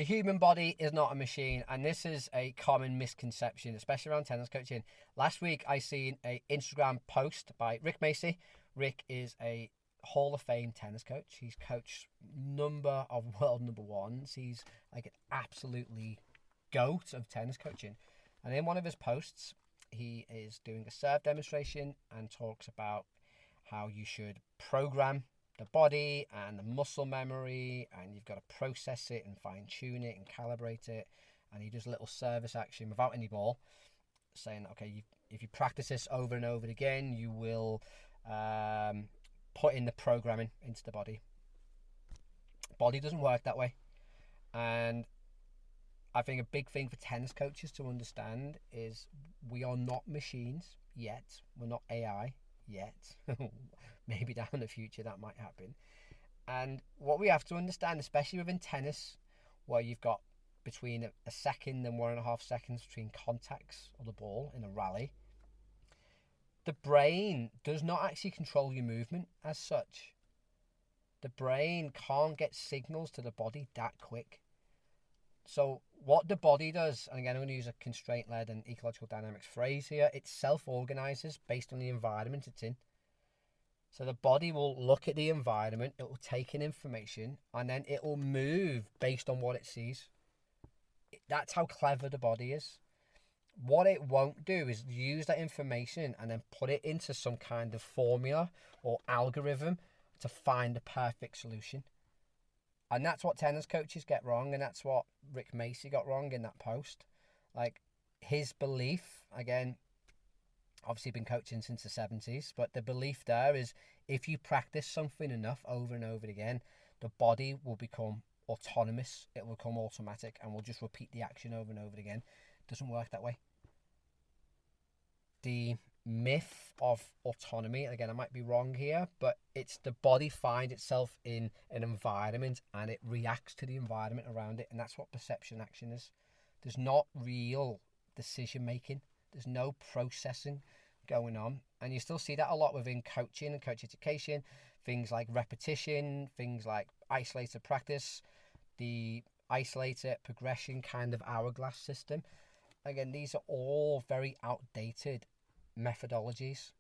The human body is not a machine, and this is a common misconception, especially around tennis coaching. Last week, I seen an Instagram post by Rick Macy. Rick is a Hall of Fame tennis coach. He's coached number of world number ones. He's like an absolutely goat of tennis coaching. And in one of his posts, he is doing a serve demonstration and talks about how you should program the body and the muscle memory, and you've got to process it and fine tune it and calibrate it. And he does a little service action without any ball, saying, okay, if you practice this over and over again, you will put in the programming into the body. Body doesn't work that way. And I think a big thing for tennis coaches to understand is we are not machines yet. We're not AI yet. Maybe down in the future that might happen. And what we have to understand, especially within tennis, where you've got between a second and 1.5 seconds between contacts of the ball in a rally, the brain does not actually control your movement as such. The brain can't get signals to the body that quick. So what the body does, and again I'm going to use a constraint-led and ecological dynamics phrase here, it self-organizes based on the environment it's in. So the body will look at the environment, it will take in information, and then it will move based on what it sees. That's how clever the body is. What it won't do is use that information and then put it into some kind of formula or algorithm to find the perfect solution. And that's what tennis coaches get wrong, and that's what Rick Macy got wrong in that post. Like, his belief, again, obviously been coaching since the 70s, but the belief there is if you practice something enough over and over again, the body will become autonomous, it will become automatic, and will just repeat the action over and over again. It doesn't work that way. The myth of autonomy, again, I might be wrong here, but it's the body finds itself in an environment and it reacts to the environment around it, and that's what perception action is. There's not real decision making. There's no processing going on. And you still see that a lot within coaching and coach education. Things like repetition, things like isolated practice, the isolated progression kind of hourglass system. Again, these are all very outdated methodologies.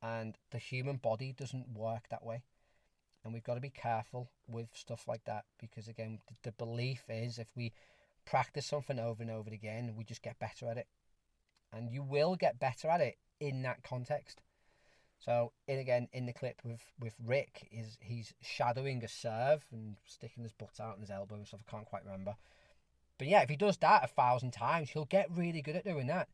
And the human body doesn't work that way. And we've got to be careful with stuff like that, because again, the belief is if we practice something over and over again, we just get better at it. And you will get better at it in that context. So, in the clip with Rick, he's shadowing a serve and sticking his butt out and his elbow and stuff. I can't quite remember. But yeah, if he does that 1,000 times, he'll get really good at doing that.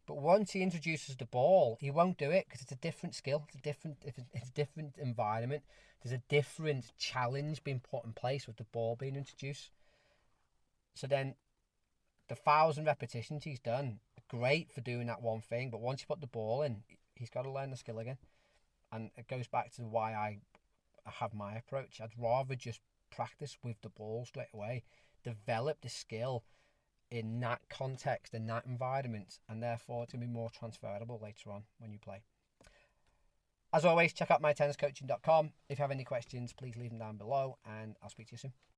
But once he introduces the ball, he won't do it because it's a different skill. It's a different environment. There's a different challenge being put in place with the ball being introduced. So then the 1,000 repetitions he's done, great for doing that one thing, but once you put the ball in, he's got to learn the skill again. And it goes back to why I have my approach. I'd rather just practice with the ball straight away, develop the skill in that context, in that environment, and therefore it's going to be more transferable later on when you play. As always, check out mytenniscoaching.com. If you have any questions, please leave them down below, and I'll speak to you soon.